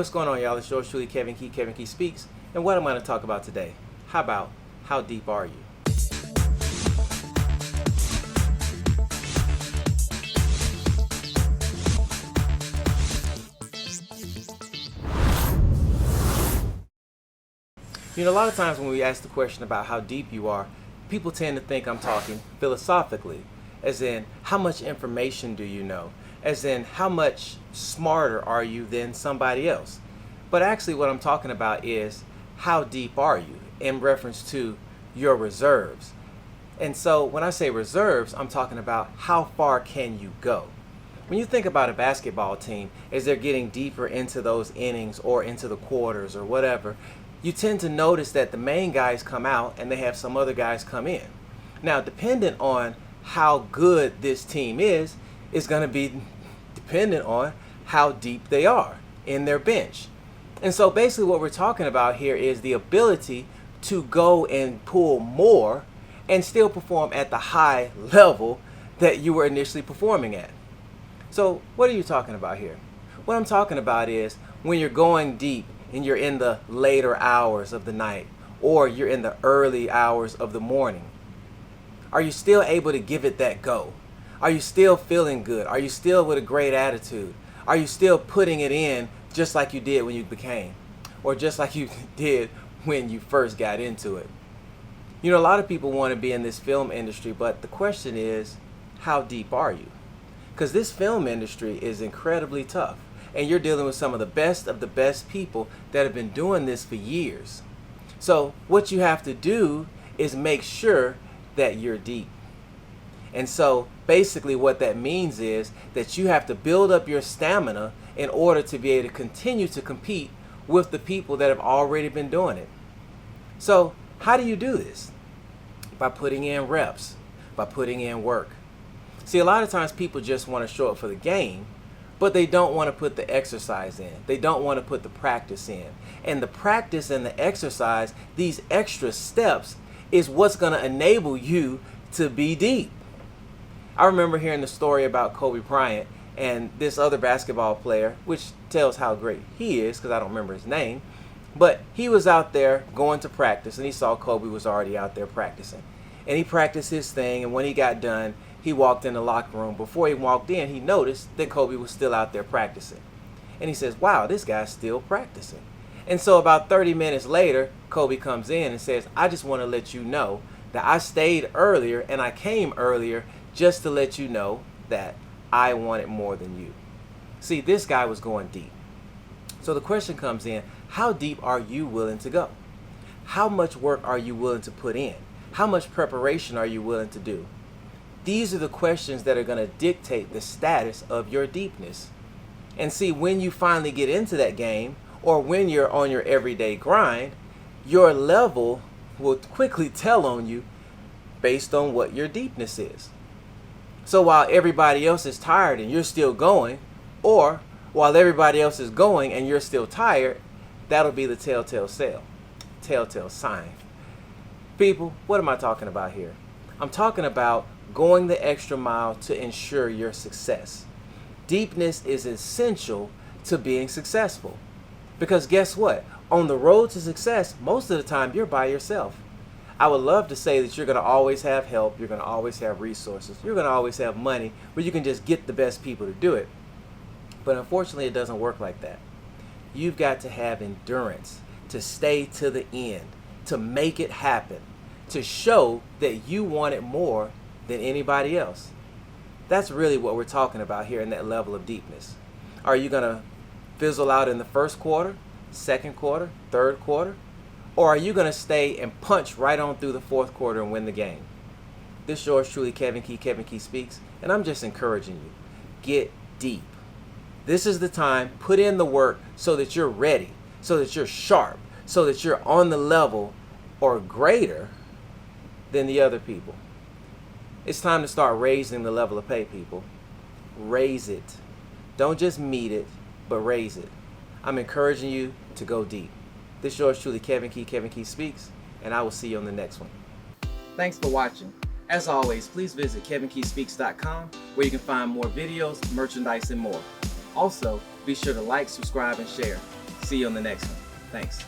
what's going on, y'all? It's yours truly, Kevin Key Speaks. And what I'm going to talk about today, how about how deep are you? You know, a lot of times when we ask the question about how deep you are, people tend to think I'm talking philosophically, as in, how much information do you know? As in, how much smarter are you than somebody else? But actually what I'm talking about is, how deep are you in reference to your reserves? And so when I say reserves, I'm talking about how far can you go? When you think about a basketball team, as they're getting deeper into those innings or into the quarters or whatever, you tend to notice that the main guys come out and they have some other guys come in. Now, dependent on how good this team is going to be dependent on how deep they are in their bench. And so basically what we're talking about here is the ability to go and pull more and still perform at the high level that you were initially performing at. So what are you talking about here? What I'm talking about is when you're going deep and you're in the later hours of the night or you're in the early hours of the morning, are you still able to give it that go? Are you still feeling good? Are you still with a great attitude? Are you still putting it in just like you did when you became, or just like you did when you first got into it? You know, a lot of people want to be in this film industry, but the question is, how deep are you? Because this film industry is incredibly tough, and you're dealing with some of the best people that have been doing this for years. So what you have to do is make sure that you're deep. And so basically what that means is that you have to build up your stamina in order to be able to continue to compete with the people that have already been doing it. So how do you do this? By putting in reps, by putting in work. See, a lot of times people just want to show up for the game, but they don't want to put the exercise in. They don't want to put the practice in. And the practice and the exercise, these extra steps, is what's going to enable you to be deep. I remember hearing the story about Kobe Bryant and this other basketball player, which tells how great he is because I don't remember his name. But he was out there going to practice and he saw Kobe was already out there practicing. And he practiced his thing, and when he got done, he walked in the locker room. Before he walked in, he noticed that Kobe was still out there practicing. And he says, wow, this guy's still practicing. And so about 30 minutes later, Kobe comes in and says, I just want to let you know that I stayed earlier and I came earlier just to let you know that I wanted more than you. See, this guy was going deep. So the question comes in, how deep are you willing to go? How much work are you willing to put in? How much preparation are you willing to do? These are the questions that are going to dictate the status of your deepness. And see, when you finally get into that game, or when you're on your everyday grind, your level will quickly tell on you based on what your deepness is. So while everybody else is tired and you're still going, or while everybody else is going and you're still tired, that'll be the telltale sign. People, what am I talking about here? I'm talking about going the extra mile to ensure your success. Deepness is essential to being successful. Because guess what? On the road to success, most of the time you're by yourself. I would love to say that you're going to always have help, you're going to always have resources, you're going to always have money, where you can just get the best people to do it. But unfortunately, it doesn't work like that. You've got to have endurance to stay to the end, to make it happen, to show that you want it more than anybody else. That's really what we're talking about here in that level of deepness. Are you going to fizzle out in the first quarter, second quarter, third quarter? Or are you going to stay and punch right on through the fourth quarter and win the game? This is yours truly, Kevin Key Speaks, and I'm just encouraging you. Get deep. This is the time. Put in the work so that you're ready, so that you're sharp, so that you're on the level or greater than the other people. It's time to start raising the level of pay, people. Raise it. Don't just meet it, but raise it. I'm encouraging you to go deep. This is yours truly, Kevin Key Speaks, and I will see you on the next one. Thanks for watching. As always, please visit KevinKeySpeaks.com where you can find more videos, merchandise, and more. Also, be sure to like, subscribe, and share. See you on the next one. Thanks.